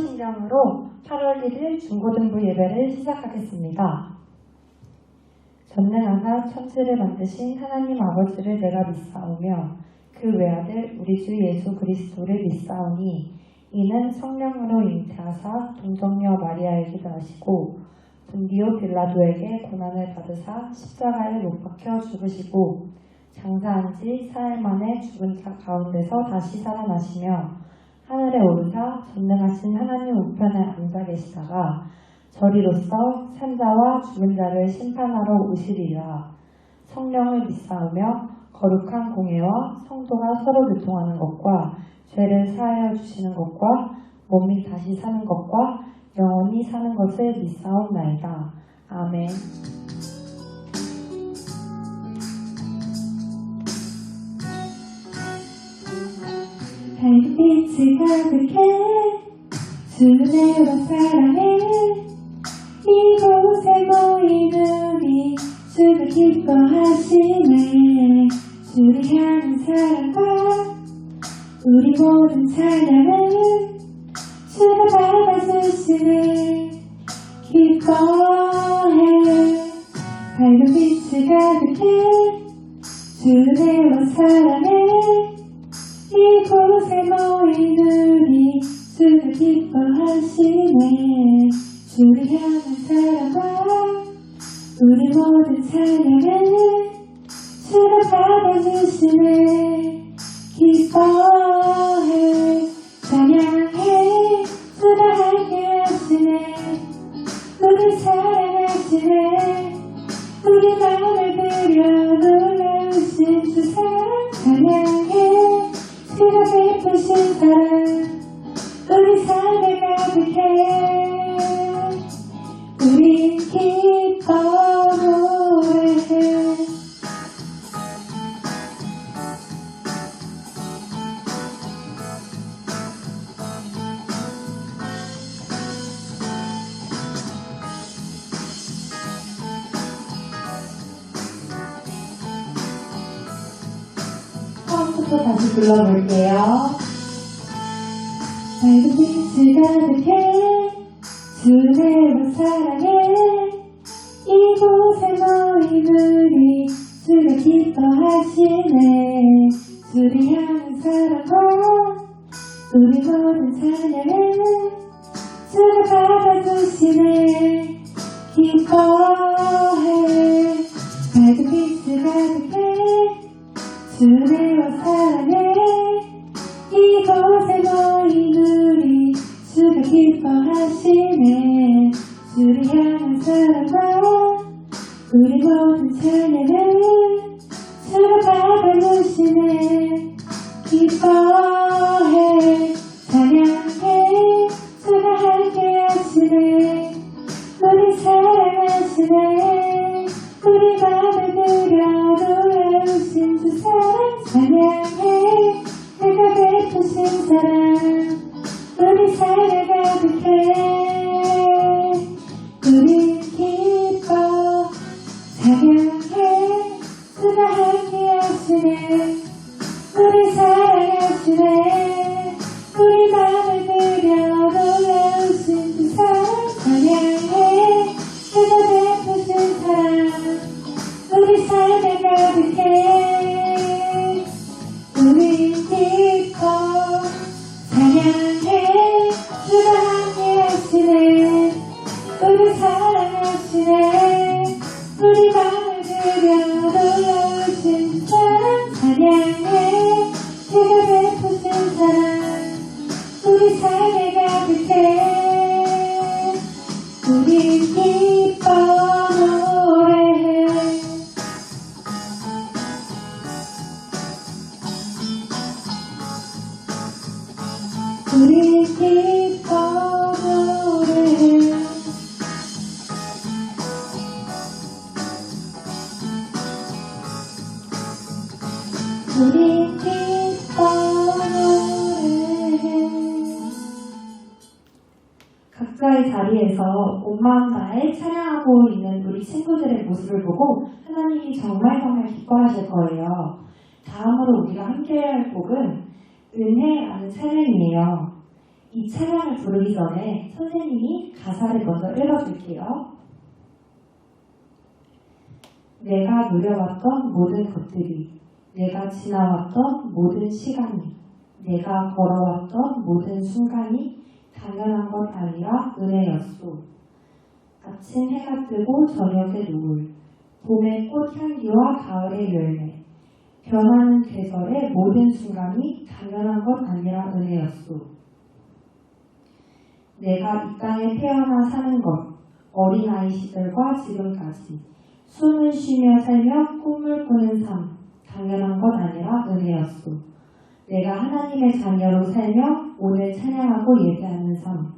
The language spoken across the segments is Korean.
신앙으로 8월 1일 중고등부 예배를 시작하겠습니다. 전능하사 천지를 만드신 하나님 아버지를 내가 믿사오며 그 외아들 우리 주 예수 그리스도를 믿사오니 이는 성령으로 잉태하사 동정녀 마리아에게 나시고 분디오 빌라도에게 고난을 받으사 십자가에 못 박혀 죽으시고 장사한 지 사흘 만에 죽은 자 가운데서 다시 살아나시며 하늘에 오르사 전능하신 하나님 우편에 앉아 계시다가 저리로서 산자와 죽은 자를 심판하러 오시리라. 성령을 믿사오며 거룩한 공예와 성도가 서로 교통하는 것과 죄를 사하여 주시는 것과 몸이 다시 사는 것과 영원히 사는 것을 믿사옵나이다. 아멘. 달빛이 가득해 주님과 사랑해 이곳에 모인 우리 주를 기뻐하시네. 주를 향한 사랑과 우리 모든 찬양을 주가 받아주시네. 기뻐해. 밝은 빛이 가득해 주님과 사랑해 이곳에 모인 우리 주를 기뻐하시네. 주를 향한 사랑과 우리 모든 찬양을 주가 받아주시네. 기뻐해. 찬양해. 주가 함께 하시네. 우리 사랑하시네. 우리 마음을 들여 놀라우신 주 사랑 찬양해. 주가 베푸신 사랑 우리 삶에 가득해. 우린 기뻐 노래해. 처음부터 다시 불러볼게요. 밝은 빛이 가득해 주님을 사랑해 이곳에 모인 우리 주가 기뻐하시네. 주를 향한 사랑과 우리 모든 찬양을 주가 받아주시네. 기뻐해. 밝은 빛이 가득해 주님을 사랑해 이곳에 모인 우리 주가 기뻐하시네. 주를 향한 사랑과 우리 모든 찬양을 주가 받아주시네. 기뻐해. 찬양해. 주가 함께 하시네. 우리 사랑하시네. 우리 마음을 들여 놀라우신 주 사랑 찬양해. 그가 베푸신 사랑 우리 삶에 가득해. 우리 기뻐 찬양해. 주가 함께 하시네. 우리 사랑하시네. 우리 마음을 들여 놀라우신 주 사랑 찬양해. 그가 베푸신 사랑 우리 삶에 가득해. 우리 기뻐 찬양해. 주가 함께 하시네. 우리 사랑하시네. 우리 마음을 들여 놀라우신 사랑 찬양해. 주가 베푸신 사랑 우리 삶에 가득해. 우리 기뻐 노래해. 우리 기뻐 노래해. 우리 기뻐 노래해. 각자의 자리에서 온 마음 다해 찬양하고 있는 우리 친구들의 모습을 보고 하나님이 정말 기뻐하실 거예요. 다음으로 우리가 함께 할 곡은 은혜라는 찬양이에요. 이 찬양을 부르기 전에 선생님이 가사를 먼저 읽어줄게요. 내가 누려왔던 모든 것들이, 내가 지나왔던 모든 시간이, 내가 걸어왔던 모든 순간이 당연한 것 아니라 은혜였소. 아침 해가 뜨고 저녁의 노을, 봄의 꽃향기와 가을의 열매, 변하는 계절의 모든 순간이 당연한 것 아니라 은혜였소. 내가 이 땅에 태어나 사는 것, 어린아이 시절과 지금까지 숨을 쉬며 살며 꿈을 꾸는 삶, 당연한 것 아니라 은혜였소. 내가 하나님의 자녀로 살며 오늘 찬양하고 예배하는 삶,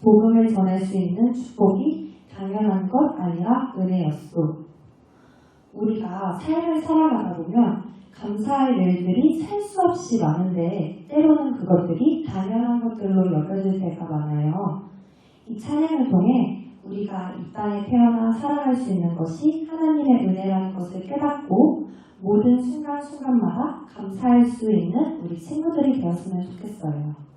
복음을 전할 수 있는 축복이 당연한 것 아니라 은혜였소. 우리가 삶을 살아가다 보면 감사할 일들이 셀 수 없이 많은데 때로는 그것들이 당연한 것들로 여겨질 때가 많아요. 이 찬양을 통해 우리가 이 땅에 태어나 살아갈 수 있는 것이 하나님의 은혜라는 것을 깨닫고 모든 순간순간마다 감사할 수 있는 우리 친구들이 되었으면 좋겠어요.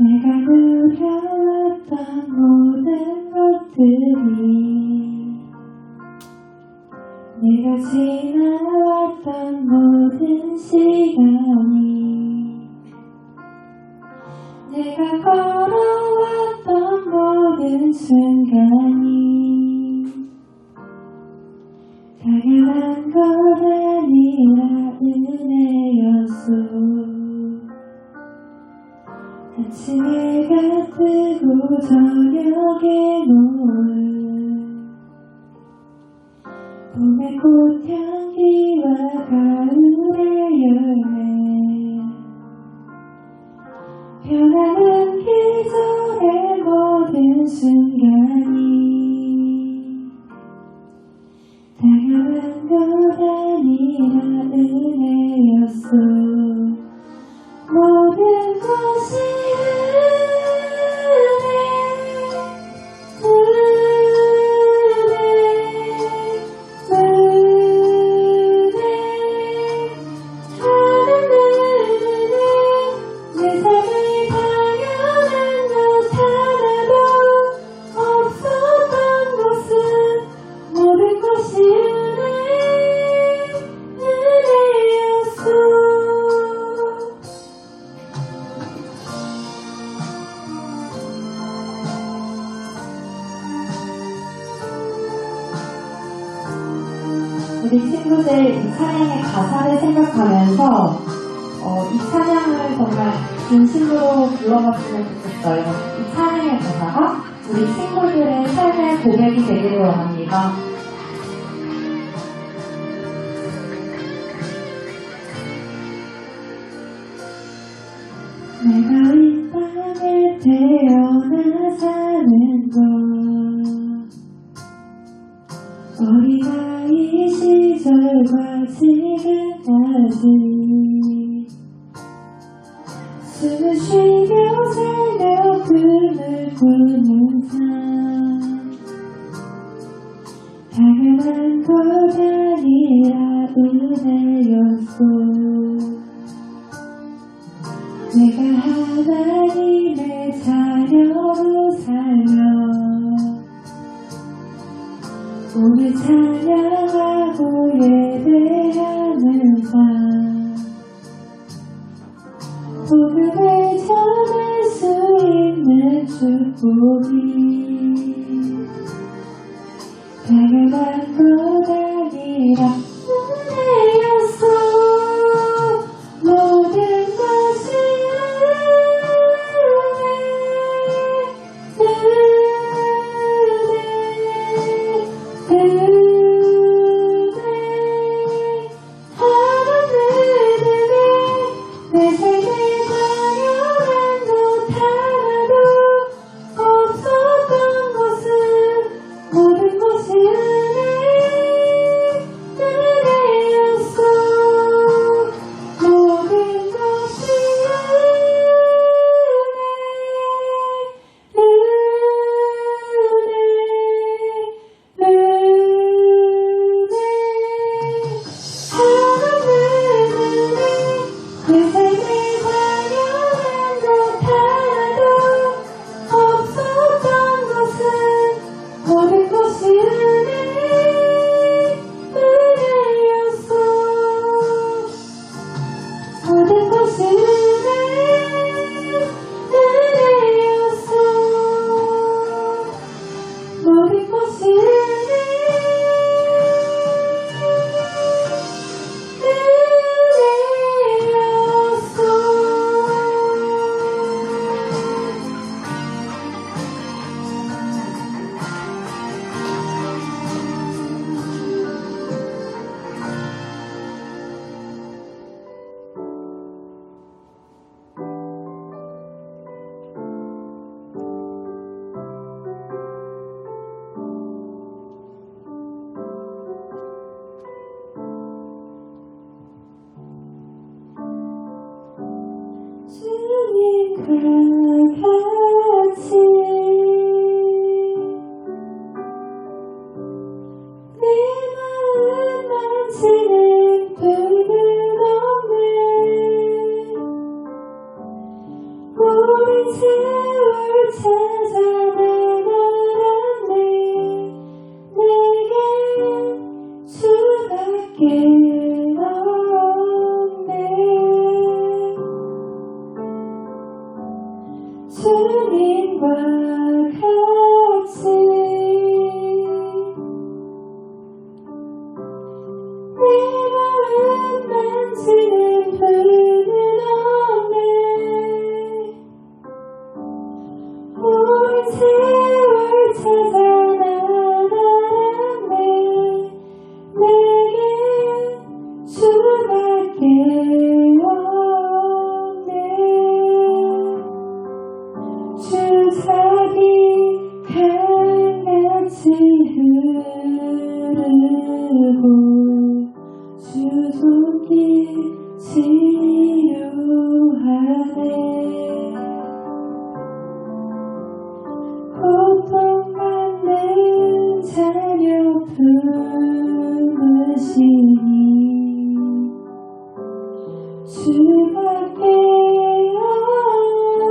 내가 누려왔던 모든 것들이, 내가 지나왔던 모든 시간이, 내가 걸어왔던 모든 순간이 당연한 것 아니라 은혜였소. 아침 해가 뜨고 저녁의 노을, 봄의 꽃향기와 가을의 열매, 변하는 계절의 모든 순간이 당연한 것 아니라 은혜였소. 모든 것이 우리 친구들 이 찬양의 가사를 생각하면서 이 찬양을 정말 진심으로 불러봤으면 좋겠어요. 이 찬양의 가사가 우리 친구들의 삶의 고백이 되기를 원합니다. 내가 이 땅에 태어나 사는 것, 어린아이 시절과 지금까지 숨을 쉬며 살며 꿈을 꾸는 삶, 당연한 것 아니라 은혜였소. 내가 하나님의 자녀로 살며 오늘 찬양하고 예배하는 삶, 복음을 전할 수 있는 축복이 당연한 것 아니라 은혜였어. 모든 것이 내 삶에 당연한 것 하나도 없었던 것은 모든 것이 은혜 하시니 주밖에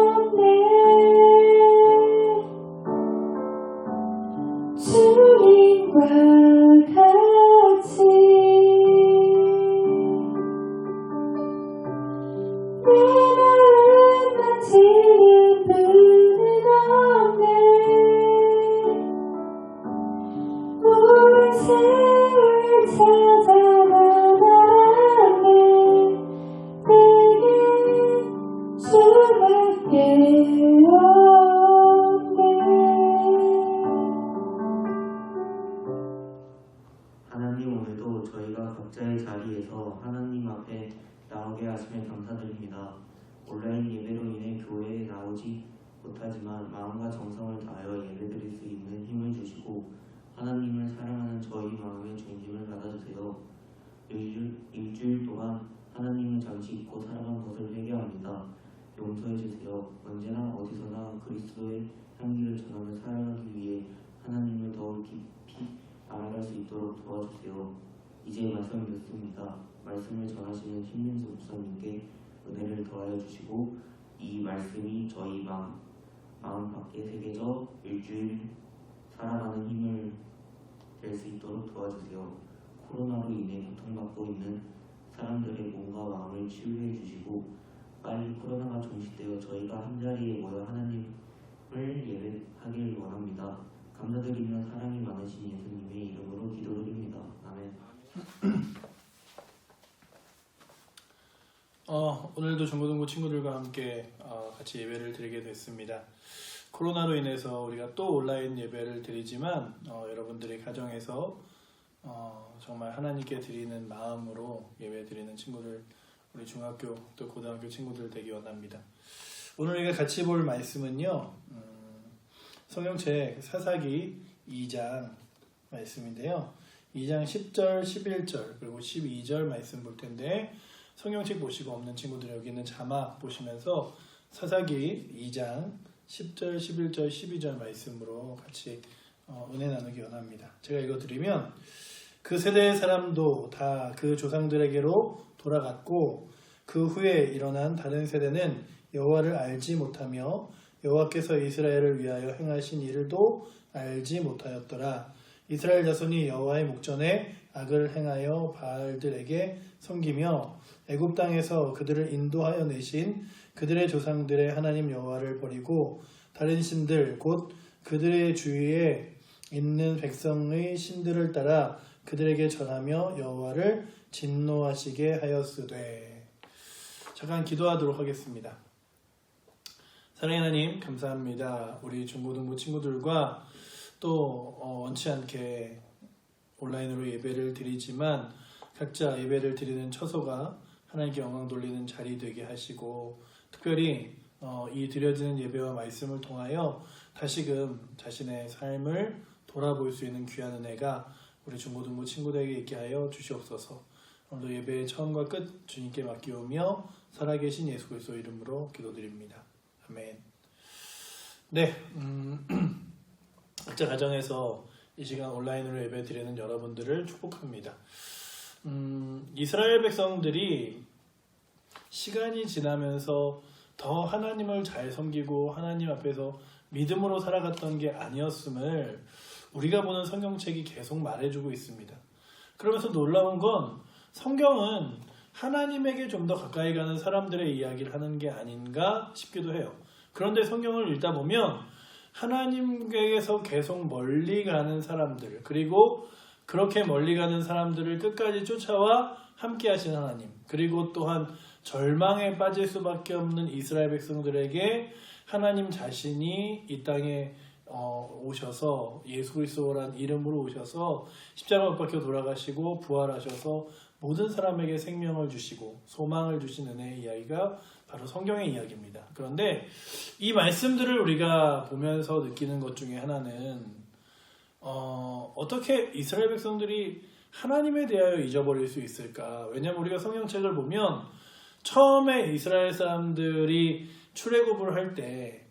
없네. 주님과 같이 내 마음 다치는 분은 없네. 오랜 세월 찾아가다가네 내게 주밖에 없네. 하나님, 오늘도 저희가 각자의 자리에서 하나님 앞에 나오게 하심에 감사드립니다. 온라인 예배로 인해 교회에 나오지 못하지만 마음과 정성을 다하여 예배드릴 수 있는 힘을 주시고 하나님을 사랑하는 저희 마음의 중심을 받아주세요. 일주일 동안 하나님을 잠시 잊고 살아간 것을 회개합니다. 용서해주세요. 언제나 어디서나 그리스도의 향기를 전하며 살아가기 위해 하나님을 더욱 깊이 알아갈 수 있도록 도와주세요. 이제 말씀을 듣습니다. 말씀을 전하시는 신민수 목사님께 은혜를 더하여 주시고 이 말씀이 저희 마음 밖에 새겨져 일주일 살아가는 힘을 낼 수 있도록 도와주세요. 코로나로 인해 고통받고 있는 사람들의 몸과 마음을 치유해 주시고 빨리 코로나가 종식되어 저희가 한자리에 모여 하나님을 예배하길 원합니다. 감사드리며 사랑이 많으신 예수님의 이름으로 기도드립니다. 아멘. 오늘도 중고등부 친구들과 함께 같이 예배를 드리게 됐습니다. 코로나로 인해서 우리가 또 온라인 예배를 드리지만 여러분들의 가정에서 정말 하나님께 드리는 마음으로 예배 드리는 친구들, 우리 중학교 또 고등학교 친구들 되기 원합니다. 오늘 우리가 같이 볼 말씀은요, 성경책 사사기 2장 말씀인데요. 2장 10절, 11절 그리고 12절 말씀 볼 텐데 성경책 보시고 없는 친구들 여기 있는 자막 보시면서 사사기 2장 10절, 11절, 12절 말씀으로 같이 은혜 나누기 원합니다. 제가 읽어드리면 그 세대의 사람도 다 그 조상들에게로 돌아갔고 그 후에 일어난 다른 세대는 여호와를 알지 못하며 여호와께서 이스라엘을 위하여 행하신 일을도 알지 못하였더라. 이스라엘 자손이 여호와의 목전에 악을 행하여 바알들에게 섬기며 애굽 땅에서 그들을 인도하여 내신 그들의 조상들의 하나님 여호와를 버리고 다른 신들 곧 그들의 주위에 있는 백성의 신들을 따라 그들에게 절하며 여호와를 진노하시게 하였으되. 잠깐 기도하도록 하겠습니다. 사랑의 하나님 감사합니다. 우리 중고등부 친구들과 또 원치 않게 온라인으로 예배를 드리지만 각자 예배를 드리는 처소가 하나님께 영광 돌리는 자리 되게 하시고 특별히 이 드려지는 예배와 말씀을 통하여 다시금 자신의 삶을 돌아볼 수 있는 귀한 은혜가 우리 중고등부 친구들에게 있게 하여 주시옵소서. 오늘도 예배의 처음과 끝 주님께 맡기오며 살아계신 예수 그리스도 이름으로 기도드립니다. 아멘. 네, 각자 가정에서 이 시간 온라인으로 예배 드리는 여러분들을 축복합니다. 이스라엘 백성들이 시간이 지나면서 더 하나님을 잘 섬기고 하나님 앞에서 믿음으로 살아갔던 게 아니었음을 우리가 보는 성경책이 계속 말해주고 있습니다. 그러면서 놀라운 건 성경은 하나님에게 좀 더 가까이 가는 사람들의 이야기를 하는 게 아닌가 싶기도 해요. 그런데 성경을 읽다 보면 하나님께서 계속 멀리 가는 사람들, 그리고 그렇게 멀리 가는 사람들을 끝까지 쫓아와 함께 하신 하나님, 그리고 또한 절망에 빠질 수밖에 없는 이스라엘 백성들에게 하나님 자신이 이 땅에 오셔서 예수 그리스도란 이름으로 오셔서 십자가 못 박혀 돌아가시고 부활하셔서 모든 사람에게 생명을 주시고 소망을 주신 은혜의 이야기가 바로 성경의 이야기입니다. 그런데 이 말씀들을 우리가 보면서 느끼는 것 중에 하나는 어떻게 이스라엘 백성들이 하나님에 대하여 잊어버릴 수 있을까? 왜냐하면 우리가 성경책을 보면 처음에 이스라엘 사람들이 출애굽을 할 때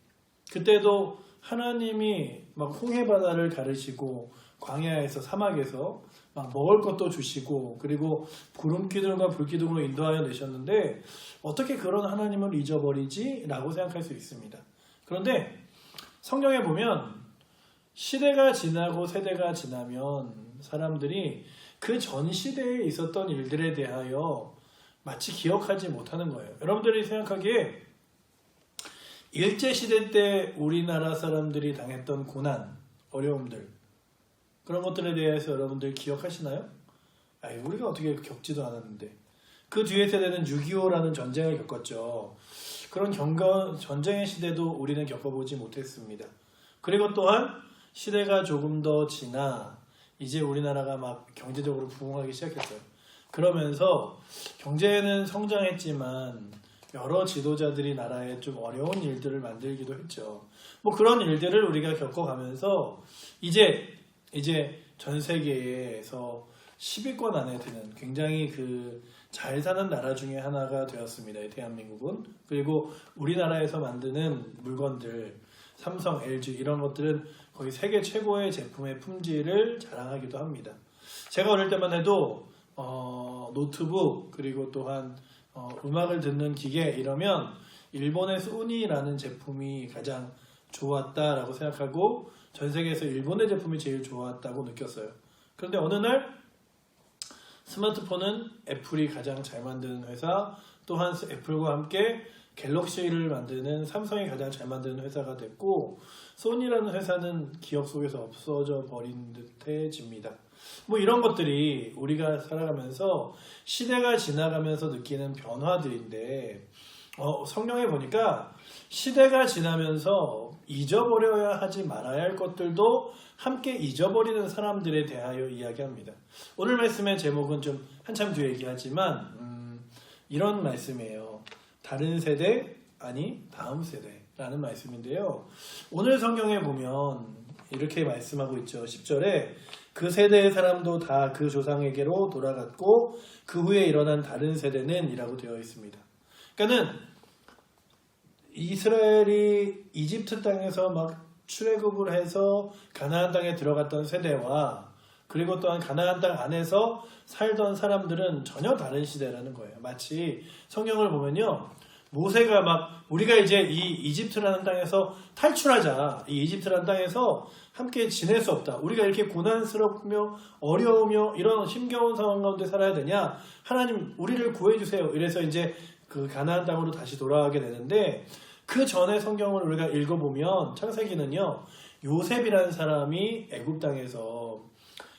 그때도 하나님이 막 홍해 바다를 가르시고 광야에서 사막에서 막 먹을 것도 주시고 그리고 구름 기둥과 불 기둥으로 인도하여 내셨는데 어떻게 그런 하나님을 잊어버리지? 라고 생각할 수 있습니다. 그런데 성경에 보면 시대가 지나고 세대가 지나면 사람들이 그 전 시대에 있었던 일들에 대하여 마치 기억하지 못하는 거예요. 여러분들이 생각하기에 일제시대 때 우리나라 사람들이 당했던 고난, 어려움들 그런 것들에 대해서 여러분들 기억하시나요? 아니, 우리가 어떻게 겪지도 않았는데 그 뒤에 세대는 6.25라는 전쟁을 겪었죠. 그런 전쟁의 시대도 우리는 겪어보지 못했습니다. 그리고 또한 시대가 조금 더 지나 이제 우리나라가 막 경제적으로 부흥하기 시작했어요. 그러면서 경제는 성장했지만 여러 지도자들이 나라에 좀 어려운 일들을 만들기도 했죠. 뭐 그런 일들을 우리가 겪어가면서 이제 전 세계에서 10위권 안에 드는 굉장히 잘 사는 나라 중에 하나가 되었습니다. 이 대한민국은. 그리고 우리나라에서 만드는 물건들, 삼성, LG 이런 것들은 거의 세계 최고의 제품의 품질을 자랑하기도 합니다. 제가 어릴 때만 해도 노트북 그리고 또한 음악을 듣는 기계 이러면 일본의 소니라는 제품이 가장 좋았다라고 생각하고 전 세계에서 일본의 제품이 제일 좋았다고 느꼈어요. 그런데 어느 날 스마트폰은 애플이 가장 잘 만드는 회사, 또한 애플과 함께 갤럭시를 만드는 삼성이 가장 잘 만드는 회사가 됐고 소니라는 회사는 기억 속에서 없어져 버린 듯해집니다. 뭐 이런 것들이 우리가 살아가면서 시대가 지나가면서 느끼는 변화들인데 성경에 보니까 시대가 지나면서 잊어버려야 하지 말아야 할 것들도 함께 잊어버리는 사람들에 대하여 이야기합니다. 오늘 말씀의 제목은 좀 한참 뒤에 얘기하지만 이런 말씀이에요. 다른 세대 아니 다음 세대라는 말씀인데요. 오늘 성경에 보면 이렇게 말씀하고 있죠. 10절에 그 세대의 사람도 다 그 조상에게로 돌아갔고 그 후에 일어난 다른 세대는 이라고 되어 있습니다. 그러니까는 이스라엘이 이집트 땅에서 막 출애굽을 해서 가나안 땅에 들어갔던 세대와 그리고 또한 가나안 땅 안에서 살던 사람들은 전혀 다른 시대라는 거예요. 마치 성경을 보면요. 모세가 막 우리가 이제 이 이집트라는 땅에서 탈출하자. 이 이집트라는 땅에서 함께 지낼 수 없다. 우리가 이렇게 고난스럽며 어려우며 이런 힘겨운 상황 가운데 살아야 되냐? 하나님 우리를 구해주세요. 이래서 이제 그 가나안 땅으로 다시 돌아가게 되는데 그 전에 성경을 우리가 읽어보면 창세기는요. 요셉이라는 사람이 애굽 땅에서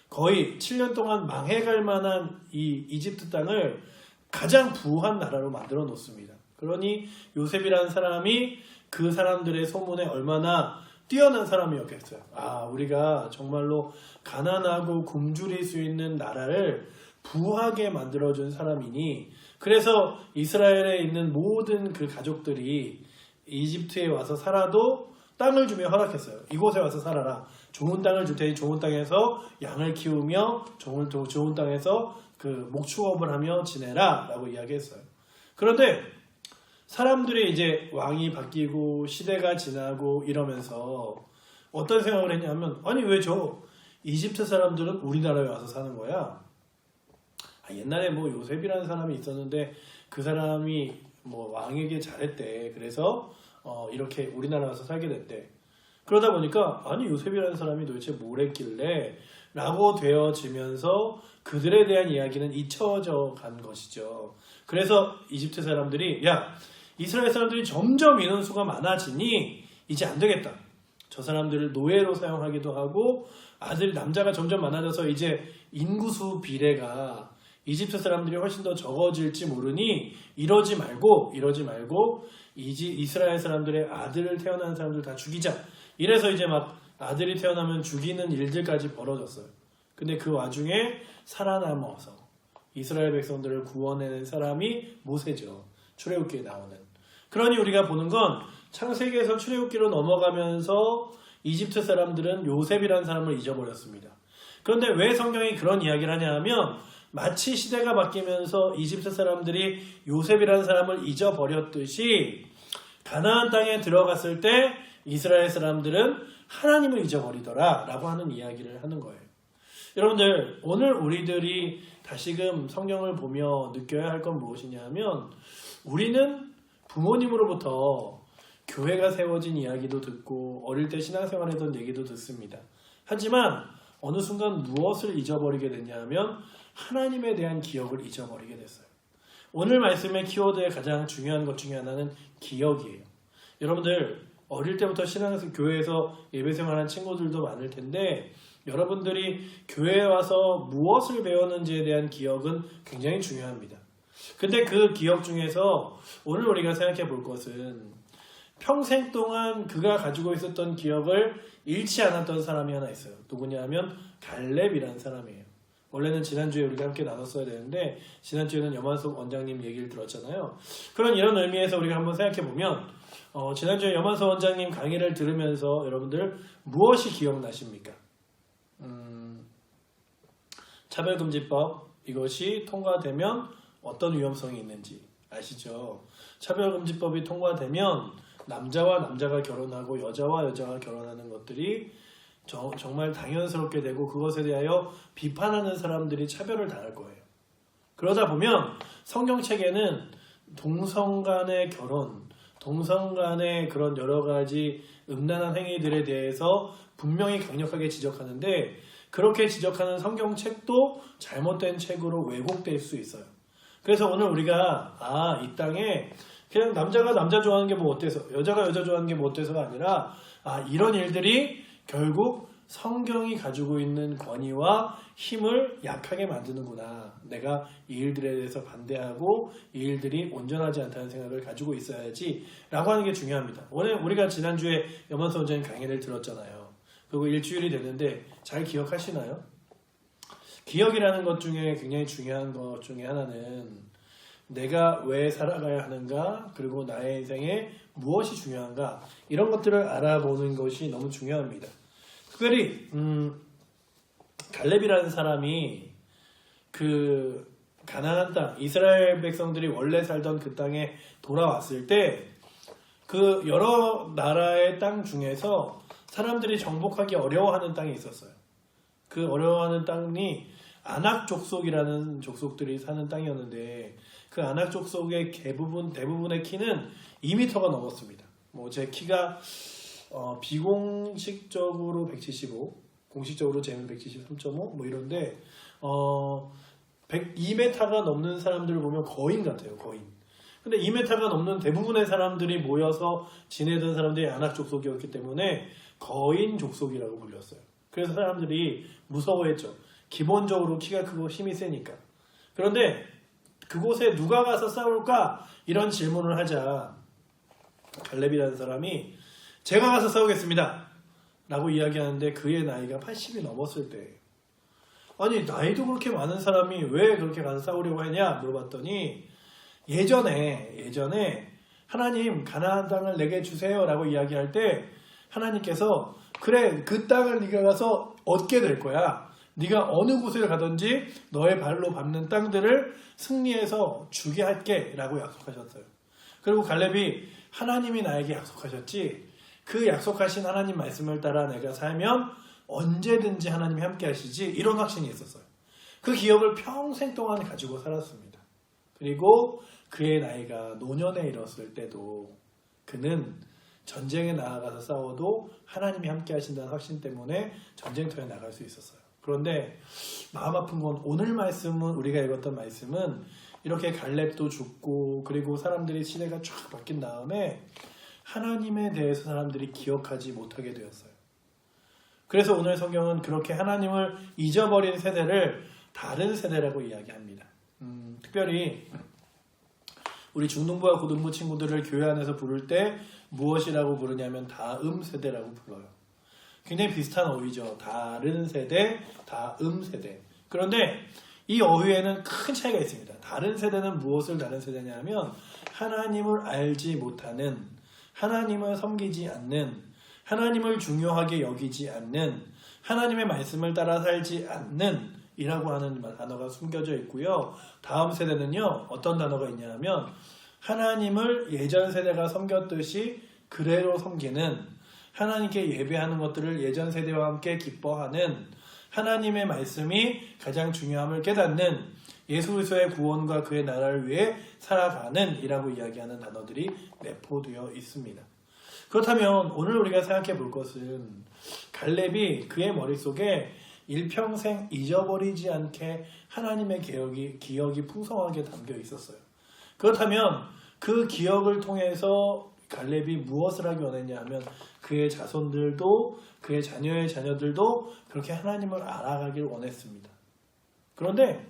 거의 7년 동안 망해갈 만한 이 이집트 땅을 가장 부한 나라로 만들어 놓습니다. 그러니 요셉이라는 사람이 그 사람들의 소문에 얼마나 뛰어난 사람이었겠어요. 우리가 정말로 가난하고 굶주릴 수 있는 나라를 부하게 만들어준 사람이니 그래서 이스라엘에 있는 모든 그 가족들이 이집트에 와서 살아도 땅을 주며 허락했어요. 이곳에 와서 살아라. 좋은 땅을 줄 테니 좋은 땅에서 양을 키우며 좋은 땅에서 그 목축업을 하며 지내라 라고 이야기했어요. 그런데 사람들이 이제 왕이 바뀌고 시대가 지나고 이러면서 어떤 생각을 했냐면 아니 왜 저 이집트 사람들은 우리나라에 와서 사는 거야? 옛날에 뭐 요셉이라는 사람이 있었는데 그 사람이 뭐 왕에게 잘했대. 그래서 이렇게 우리나라에 와서 살게 됐대. 그러다 보니까 아니 요셉이라는 사람이 도대체 뭘 했길래 라고 되어지면서 그들에 대한 이야기는 잊혀져 간 것이죠. 그래서 이집트 사람들이 이스라엘 사람들이 점점 인원수가 많아지니 이제 안 되겠다. 저 사람들을 노예로 사용하기도 하고 남자가 점점 많아져서 이제 인구수 비례가 이집트 사람들이 훨씬 더 적어질지 모르니 이러지 말고 이스라엘 사람들의 아들을 태어난 사람들 다 죽이자. 이래서 이제 막 아들이 태어나면 죽이는 일들까지 벌어졌어요. 근데 그 와중에 살아남아서 이스라엘 백성들을 구원해낸 사람이 모세죠. 출애굽기에 나오는. 그러니 우리가 보는 건 창세기에서 출애굽기로 넘어가면서 이집트 사람들은 요셉이라는 사람을 잊어버렸습니다. 그런데 왜 성경이 그런 이야기를 하냐 하면 마치 시대가 바뀌면서 이집트 사람들이 요셉이라는 사람을 잊어버렸듯이 가나안 땅에 들어갔을 때 이스라엘 사람들은 하나님을 잊어버리더라 라고 하는 이야기를 하는 거예요. 여러분들 오늘 우리들이 다시금 성경을 보며 느껴야 할 건 무엇이냐 하면 우리는 부모님으로부터 교회가 세워진 이야기도 듣고 어릴 때 신앙생활 했던 얘기도 듣습니다. 하지만 어느 순간 무엇을 잊어버리게 됐냐 하면 하나님에 대한 기억을 잊어버리게 됐어요. 오늘 말씀의 키워드의 가장 중요한 것 중에 하나는 기억이에요. 여러분들 어릴 때부터 교회에서 예배생활한 친구들도 많을 텐데 여러분들이 교회에 와서 무엇을 배웠는지에 대한 기억은 굉장히 중요합니다. 근데 그 기억 중에서 오늘 우리가 생각해 볼 것은 평생 동안 그가 가지고 있었던 기억을 잃지 않았던 사람이 하나 있어요. 누구냐 하면 갈렙이라는 사람이에요. 원래는 지난주에 우리가 함께 나눴어야 되는데 지난주에는 염환석 원장님 얘기를 들었잖아요. 이런 의미에서 우리가 한번 생각해 보면 지난주에 염환석 원장님 강의를 들으면서 여러분들 무엇이 기억나십니까? 차별금지법 이것이 통과되면 어떤 위험성이 있는지 아시죠? 차별금지법이 통과되면 남자와 남자가 결혼하고 여자와 여자가 결혼하는 것들이 정말 당연스럽게 되고 그것에 대하여 비판하는 사람들이 차별을 당할 거예요. 그러다 보면 성경책에는 동성 간의 결혼, 동성 간의 그런 여러 가지 음란한 행위들에 대해서 분명히 강력하게 지적하는데 그렇게 지적하는 성경책도 잘못된 책으로 왜곡될 수 있어요. 그래서 오늘 우리가 이 땅에 그냥 남자가 남자 좋아하는 게 뭐 어때서 여자가 여자 좋아하는 게 뭐 어때서가 아니라 이런 일들이 결국 성경이 가지고 있는 권위와 힘을 약하게 만드는구나. 내가 이 일들에 대해서 반대하고 이 일들이 온전하지 않다는 생각을 가지고 있어야지 라고 하는 게 중요합니다. 오늘 우리가 지난주에 염환석 원장님 강의를 들었잖아요. 그리고 일주일이 됐는데 잘 기억하시나요? 기억이라는 것 중에 굉장히 중요한 것 중에 하나는 내가 왜 살아가야 하는가, 그리고 나의 인생에 무엇이 중요한가, 이런 것들을 알아보는 것이 너무 중요합니다. 특별히 갈렙이라는 사람이 그 가나안 땅, 이스라엘 백성들이 원래 살던 그 땅에 돌아왔을 때 그 여러 나라의 땅 중에서 사람들이 정복하기 어려워하는 땅이 있었어요. 그 어려워하는 땅이 아낙 족속이라는 족속들이 사는 땅이었는데 그 아낙 족속의 대부분의 키는 2m가 넘었습니다. 제 키가 비공식적으로 175, 공식적으로 재면 173.5 이런데 2m가 넘는 사람들을 보면 거인 같아요. 거인. 근데 2m가 넘는 대부분의 사람들이 모여서 지내던 사람들이 아낙 족속이었기 때문에 거인 족속이라고 불렸어요. 그래서 사람들이 무서워했죠. 기본적으로 키가 크고 힘이 세니까. 그런데 그곳에 누가 가서 싸울까? 이런 질문을 하자 갈렙이라는 사람이 제가 가서 싸우겠습니다 라고 이야기하는데 그의 나이가 80이 넘었을 때 아니 나이도 그렇게 많은 사람이 왜 그렇게 가서 싸우려고 하냐 물어봤더니 예전에 하나님 가나안 땅을 내게 주세요 라고 이야기할 때 하나님께서 그래 그 땅을 네가 가서 얻게 될 거야. 네가 어느 곳을 가든지 너의 발로 밟는 땅들을 승리해서 주게 할게 라고 약속하셨어요. 그리고 갈렙이 하나님이 나에게 약속하셨지 그 약속하신 하나님 말씀을 따라 내가 살면 언제든지 하나님이 함께 하시지 이런 확신이 있었어요. 그 기억을 평생 동안 가지고 살았습니다. 그리고 그의 나이가 노년에 이뤘을 때도 그는 전쟁에 나아가서 싸워도 하나님이 함께 하신다는 확신 때문에 전쟁터에 나갈 수 있었어요. 그런데 마음 아픈 건 오늘 말씀은 우리가 읽었던 말씀은 이렇게 갈렙도 죽고 그리고 사람들이 시대가 쫙 바뀐 다음에 하나님에 대해서 사람들이 기억하지 못하게 되었어요. 그래서 오늘 성경은 그렇게 하나님을 잊어버린 세대를 다른 세대라고 이야기합니다. 특별히 우리 중등부와 고등부 친구들을 교회 안에서 부를 때 무엇이라고 부르냐면 다음 세대라고 불러요. 굉장히 비슷한 어휘죠. 다른 세대, 다음 세대. 그런데 이 어휘에는 큰 차이가 있습니다. 다른 세대는 무엇을 다른 세대냐 하면 하나님을 알지 못하는, 하나님을 섬기지 않는, 하나님을 중요하게 여기지 않는, 하나님의 말씀을 따라 살지 않는 이라고 하는 단어가 숨겨져 있고요. 다음 세대는요. 어떤 단어가 있냐 하면 하나님을 예전 세대가 섬겼듯이 그대로 섬기는, 하나님께 예배하는 것들을 예전 세대와 함께 기뻐하는 하나님의 말씀이 가장 중요함을 깨닫는 예수 그리스도의 구원과 그의 나라를 위해 살아가는 이라고 이야기하는 단어들이 내포되어 있습니다. 그렇다면 오늘 우리가 생각해 볼 것은 갈렙이 그의 머릿속에 일평생 잊어버리지 않게 하나님의 기억이 풍성하게 담겨 있었어요. 그렇다면 그 기억을 통해서 갈렙이 무엇을 하기 원했냐 하면 그의 자손들도 그의 자녀의 자녀들도 그렇게 하나님을 알아가길 원했습니다. 그런데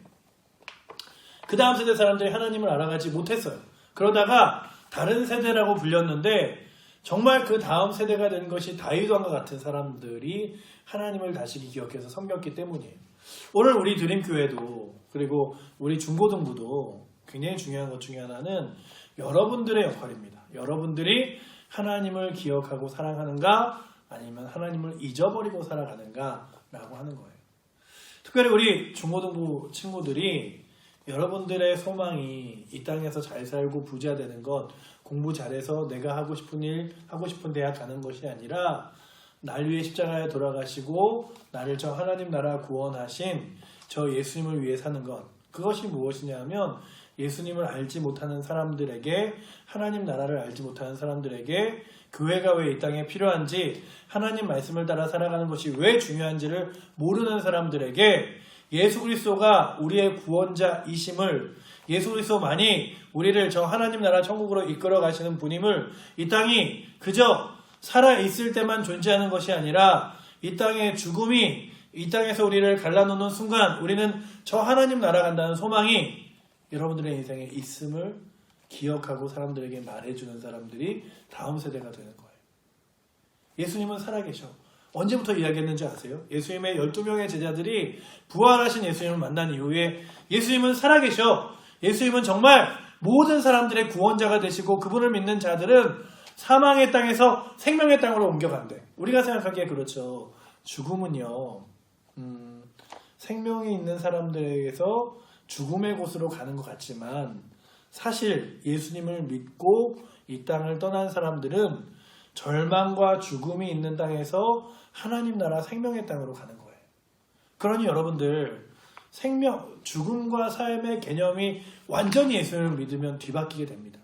그 다음 세대 사람들이 하나님을 알아가지 못했어요. 그러다가 다른 세대라고 불렸는데 정말 그 다음 세대가 된 것이 다윗 왕과 같은 사람들이 하나님을 다시 기억해서 섬겼기 때문이에요. 오늘 우리 드림교회도 그리고 우리 중고등부도 굉장히 중요한 것 중에 하나는 여러분들의 역할입니다. 여러분들이 하나님을 기억하고 사랑하는가 아니면 하나님을 잊어버리고 살아가는가 라고 하는 거예요. 특별히 우리 중고등부 친구들이 여러분들의 소망이 이 땅에서 잘 살고 부자 되는 것, 공부 잘해서 내가 하고 싶은 일, 하고 싶은 대학 가는 것이 아니라 날 위해 십자가에 돌아가시고 나를 저 하나님 나라 구원하신 저 예수님을 위해 사는 것. 그것이 무엇이냐 하면 예수님을 알지 못하는 사람들에게, 하나님 나라를 알지 못하는 사람들에게 교회가 왜 이 땅에 필요한지, 하나님 말씀을 따라 살아가는 것이 왜 중요한지를 모르는 사람들에게 예수 그리스도가 우리의 구원자이심을, 예수 그리스도만이 우리를 저 하나님 나라 천국으로 이끌어 가시는 분임을, 이 땅이 그저 살아있을 때만 존재하는 것이 아니라 이 땅의 죽음이 이 땅에서 우리를 갈라놓는 순간 우리는 저 하나님 나라 간다는 소망이 여러분들의 인생에 있음을 기억하고 사람들에게 말해주는 사람들이 다음 세대가 되는 거예요. 예수님은 살아계셔. 언제부터 이야기했는지 아세요? 예수님의 12명의 제자들이 부활하신 예수님을 만난 이후에 예수님은 살아계셔. 예수님은 정말 모든 사람들의 구원자가 되시고 그분을 믿는 자들은 사망의 땅에서 생명의 땅으로 옮겨간대. 우리가 생각하기에 그렇죠. 죽음은요, 생명이 있는 사람들에게서 죽음의 곳으로 가는 것 같지만 사실 예수님을 믿고 이 땅을 떠난 사람들은 절망과 죽음이 있는 땅에서 하나님 나라 생명의 땅으로 가는 거예요. 그러니 여러분들 죽음과 삶의 개념이 완전히 예수님을 믿으면 뒤바뀌게 됩니다.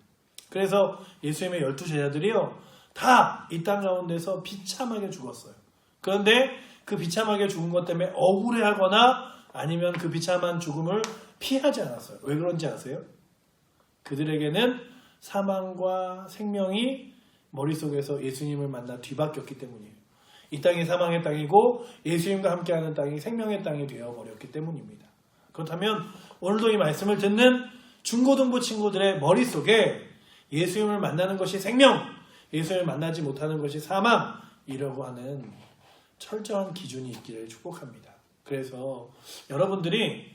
그래서 예수님의 12제자들이요 다 이 땅 가운데서 비참하게 죽었어요. 그런데 그 비참하게 죽은 것 때문에 억울해하거나 아니면 그 비참한 죽음을 피하지 않았어요. 왜 그런지 아세요? 그들에게는 사망과 생명이 머릿속에서 예수님을 만나 뒤바뀌었기 때문이에요. 이 땅이 사망의 땅이고 예수님과 함께하는 땅이 생명의 땅이 되어버렸기 때문입니다. 그렇다면 오늘도 이 말씀을 듣는 중고등부 친구들의 머릿속에 예수님을 만나는 것이 생명, 예수님을 만나지 못하는 것이 사망이라고 하는 철저한 기준이 있기를 축복합니다. 그래서 여러분들이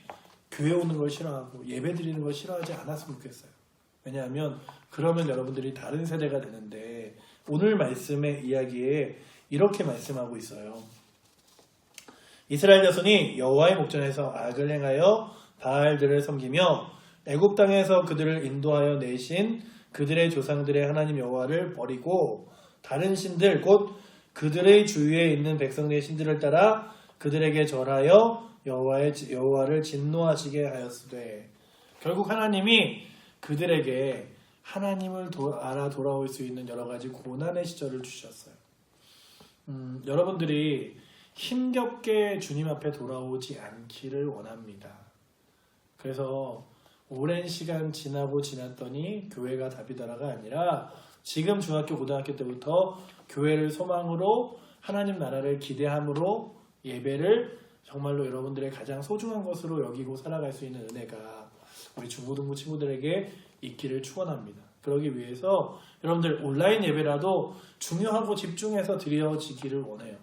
교회 오는 걸 싫어하고 예배 드리는 걸 싫어하지 않았으면 좋겠어요. 왜냐하면 그러면 여러분들이 다른 세대가 되는데 오늘 말씀의 이야기에 이렇게 말씀하고 있어요. 이스라엘 자손이 여호와의 목전에서 악을 행하여 바알들을 섬기며 애굽 땅에서 그들을 인도하여 내신 그들의 조상들의 하나님 여호와를 버리고 다른 신들 곧 그들의 주위에 있는 백성들의 신들을 따라 그들에게 절하여 여호와를 진노하시게 하였으되, 결국 하나님이 그들에게 하나님을 알아 돌아올 수 있는 여러 가지 고난의 시절을 주셨어요. 여러분들이 힘겹게 주님 앞에 돌아오지 않기를 원합니다. 그래서 오랜 시간 지나고 지났더니 교회가 답이다라가 아니라 지금 중학교 고등학교 때부터 교회를 소망으로 하나님 나라를 기대함으로 예배를 정말로 여러분들의 가장 소중한 것으로 여기고 살아갈 수 있는 은혜가 우리 중고등부 친구들에게 있기를 축원합니다. 그러기 위해서 여러분들 온라인 예배라도 중요하고 집중해서 드려지기를 원해요.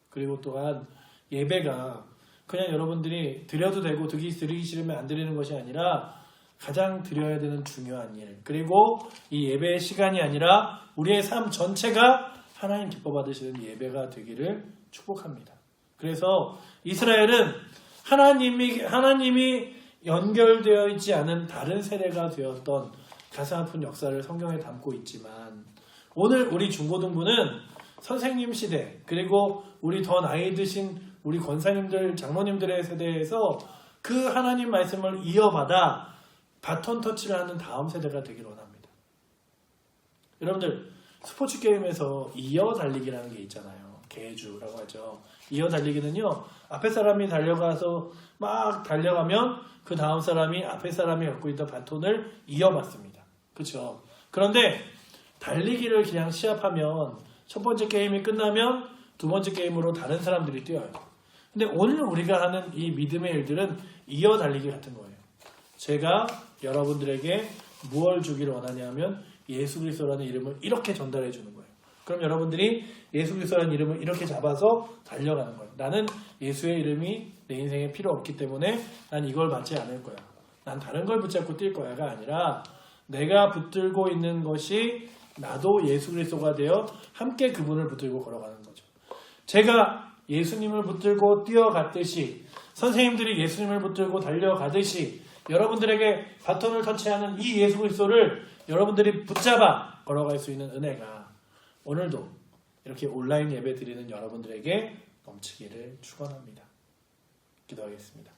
그리고 또한 예배가 그냥 여러분들이 드려도 되고 드리기 싫으면 안 드리는 것이 아니라 가장 드려야 되는 중요한 일, 그리고 이 예배의 시간이 아니라 우리의 삶 전체가 하나님 기뻐 받으시는 예배가 되기를 축복합니다. 그래서 이스라엘은 하나님이 연결되어 있지 않은 다른 세대가 되었던 가슴 아픈 역사를 성경에 담고 있지만 오늘 우리 중고등부는 선생님 시대 그리고 우리 더 나이 드신 우리 권사님들 장모님들의 세대에서 그 하나님 말씀을 이어받아 바톤 터치를 하는 다음 세대가 되기를 원합니다. 여러분들 스포츠 게임에서 이어 달리기라는 게 있잖아요. 계주라고 하죠. 이어 달리기는요. 앞에 사람이 달려가서 막 달려가면 그 다음 사람이 앞에 사람이 갖고 있던 바톤을 이어받습니다. 그렇죠? 그런데 달리기를 그냥 시합하면 첫 번째 게임이 끝나면 두 번째 게임으로 다른 사람들이 뛰어요. 근데 오늘 우리가 하는 이 믿음의 일들은 이어 달리기 같은 거예요. 제가 여러분들에게 무엇을 주기를 원하냐면 예수 그리스도라는 이름을 이렇게 전달해 주는 거예요. 그럼 여러분들이 예수 그리스도라는 이름을 이렇게 잡아서 달려가는 거예요. 나는 예수의 이름이 내 인생에 필요 없기 때문에 난 이걸 받지 않을 거야. 난 다른 걸 붙잡고 뛸 거야가 아니라 내가 붙들고 있는 것이 나도 예수 그리스도가 되어 함께 그분을 붙들고 걸어가는 거죠. 제가 예수님을 붙들고 뛰어갔듯이 선생님들이 예수님을 붙들고 달려가듯이 여러분들에게 바톤을 터치하는 이 예수 그리스도를 여러분들이 붙잡아 걸어갈 수 있는 은혜가 오늘도 이렇게 온라인 예배 드리는 여러분들에게 넘치기를 축원합니다. 기도하겠습니다.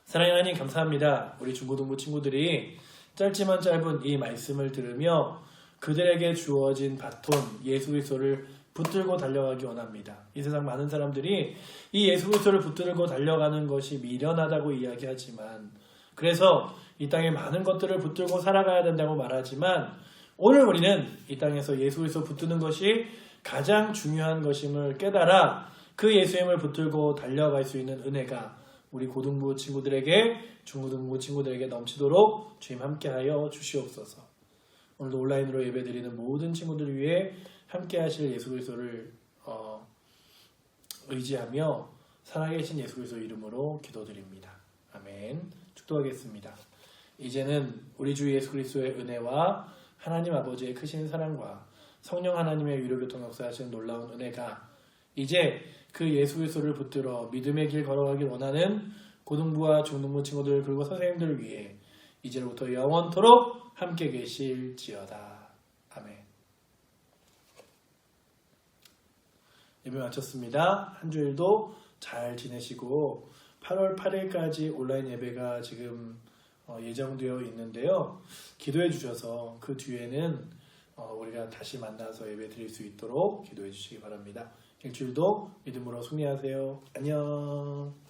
사랑하는 하나님 감사합니다. 우리 중고등부 친구들이 짧지만 짧은 이 말씀을 들으며 그들에게 주어진 바톤 예수 그리스도를 붙들고 달려가기 원합니다. 이 세상 많은 사람들이 이 예수 그리스도를 붙들고 달려가는 것이 미련하다고 이야기하지만 그래서 이 땅에 많은 것들을 붙들고 살아가야 된다고 말하지만 오늘 우리는 이 땅에서 예수 그리스도 붙드는 것이 가장 중요한 것임을 깨달아 그 예수님을 붙들고 달려갈 수 있는 은혜가 우리 고등부 친구들에게 중고등부 친구들에게 넘치도록 주님 함께하여 주시옵소서. 오늘도 온라인으로 예배드리는 모든 친구들을 위해 함께하실 예수 그리스도를 의지하며 살아계신 예수 그리스도 이름으로 기도드립니다. 아멘. 축도하겠습니다. 이제는 우리 주 예수 그리스도의 은혜와 하나님 아버지의 크신 사랑과 성령 하나님의 위로교통 역사하시는 놀라운 은혜가 이제 그 예수 그리스도를 붙들어 믿음의 길 걸어가길 원하는 고등부와 중등부 친구들 그리고 선생님들을 위해 이제로부터 영원토록 함께 계실지어다. 아멘. 예배 마쳤습니다. 한 주일도 잘 지내시고 8월 8일까지 온라인 예배가 지금 예정되어 있는데요. 기도해 주셔서 그 뒤에는 우리가 다시 만나서 예배 드릴 수 있도록 기도해 주시기 바랍니다. 일주일도 믿음으로 승리하세요. 안녕.